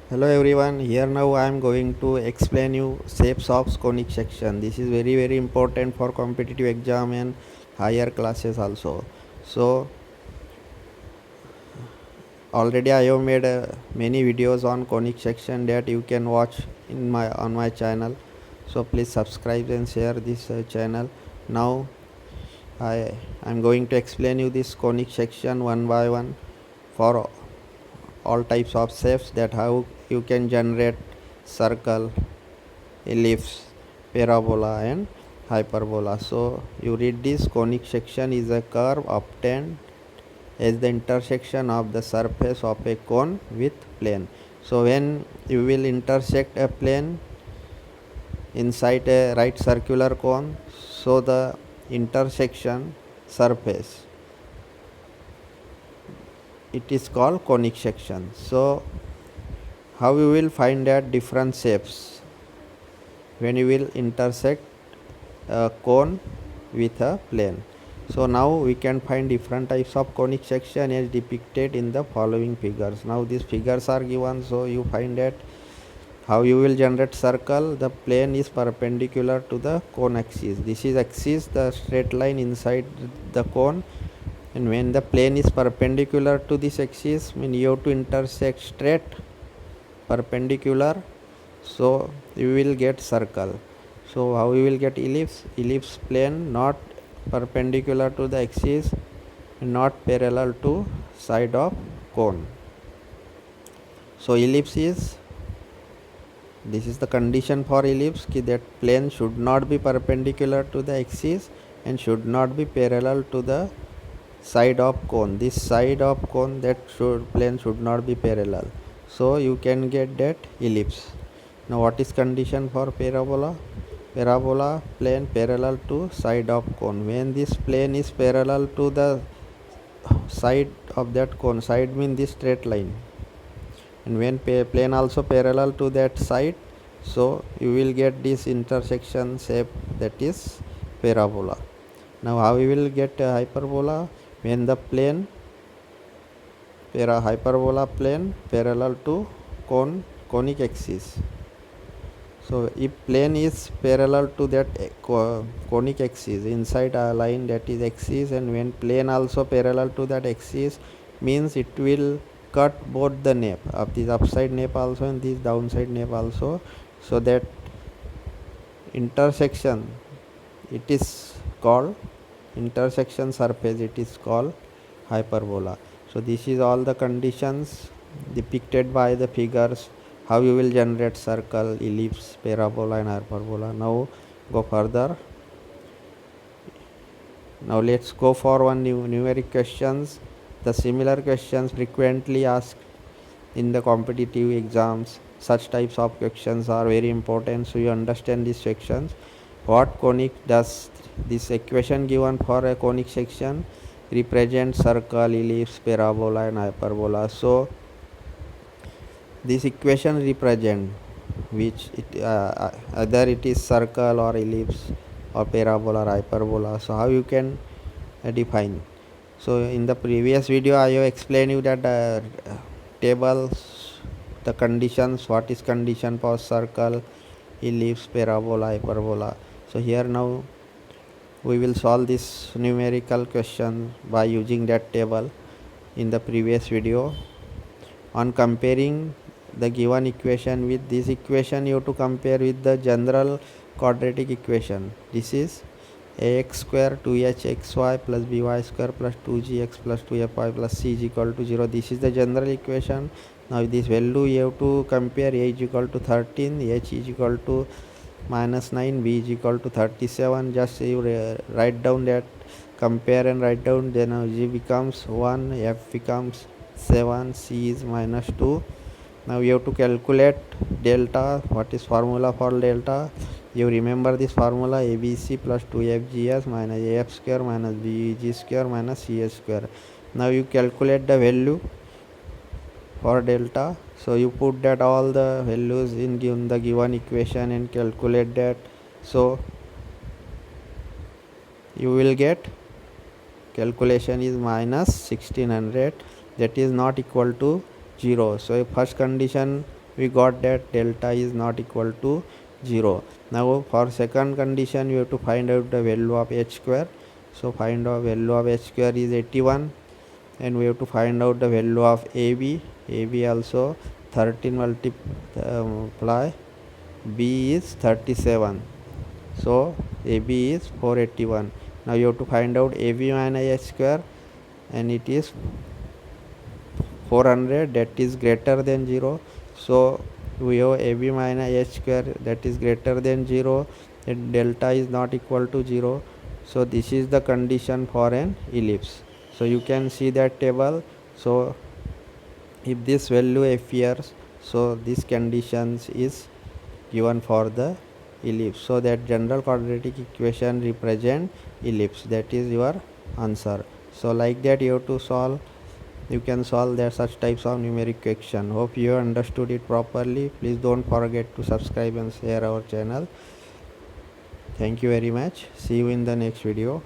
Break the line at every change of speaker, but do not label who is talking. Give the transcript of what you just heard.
Hello everyone, here now I am going to explain you shapes of conic section. This is very important for competitive exam and higher classes also. So already I have made many videos on conic section that you can watch on my channel. So please subscribe and share this channel. Now I am going to explain you this conic section one by one for all types of shapes, that how you can generate circle, ellipse, parabola and hyperbola. So you read this: conic section is a curve obtained as the intersection of the surface of a cone with plane. So when you will intersect a plane inside a right circular cone, so the intersection surface, it is called conic section. So how you will find that different shapes when you will intersect a cone with a plane? So now we can find different types of conic section as depicted in the following figures. Now these figures are given, so you find that how you will generate circle. The plane is perpendicular to the cone axis. This is axis, the straight line inside the cone, and when the plane is perpendicular to this axis, mean you have to intersect straight perpendicular, so you will get circle. So how you will get ellipse? Ellipse plane not perpendicular to the axis, not parallel to side of cone. So ellipse is, this is the condition for ellipse, ki that plane should not be perpendicular to the axis and should not be parallel to the side of cone. This side of cone, that plane should not be parallel, so you can get that ellipse. Now what is condition for parabola? Parabola plane parallel to side of cone. When this plane is parallel to the side of that cone, side means this straight line, and when plane also parallel to that side, so you will get this intersection shape, that is parabola. Now how we will get a hyperbola? When the plane hyperbola plane parallel to conic axis. So if plane is parallel to that conic axis inside a line, that is axis, and when plane also parallel to that axis, means it will cut both the nape of this upside nape also and this downside nape also, so that intersection, it is called intersection surface, it is called hyperbola. So this is all the conditions depicted by the figures, how you will generate circle, ellipse, parabola and hyperbola. Now go further. Now let's go for one numeric questions. The similar questions frequently asked in the competitive exams. Such types of questions are very important, so you understand these sections. What conic does this equation given for a conic section represent circle, ellipse, parabola and hyperbola? So this equation represent which either it is circle or ellipse or parabola or hyperbola. So how you can define? So in the previous video I have explained you that tables, the conditions, what is condition for circle, ellipse, parabola, hyperbola. So here now we will solve this numerical question by using that table in the previous video. On comparing the given equation with this equation, you have to compare with the general quadratic equation. This is ax square 2hxy plus by square plus 2gx plus 2fy plus c is equal to 0. This is the general equation. Now this value you have to compare. A is equal to 13, h is equal to -9, b is equal to 37. Just you write down that, compare and write down. Then g becomes 1, f becomes 7, c is -2. Now you have to calculate delta. What is formula for delta? You remember this formula: abc plus 2fgs minus af square minus bg square minus cs square. Now you calculate the value for delta. So you put that all the values in the given equation and calculate that. So you will get, calculation is -1600, that is not equal to 0. So first condition we got that delta is not equal to 0. Now for second condition we have to find out the value of h square. So find out value of h square is 81, and we have to find out the value of AB. AB also 13 multiply B is 37. So AB is 481. Now you have to find out AB minus h square, and it is 400, that is greater than 0. So we have AB minus h square that is greater than 0, and delta is not equal to 0. So this is the condition for an ellipse. So you can see that table. So if this value appears, so this conditions is given for the ellipse. So that general quadratic equation represent ellipse. That is your answer. So like that you have to solve. You can solve there such types of numeric question. Hope you understood it properly. Please don't forget to subscribe and share our channel. Thank you very much. See you in the next video.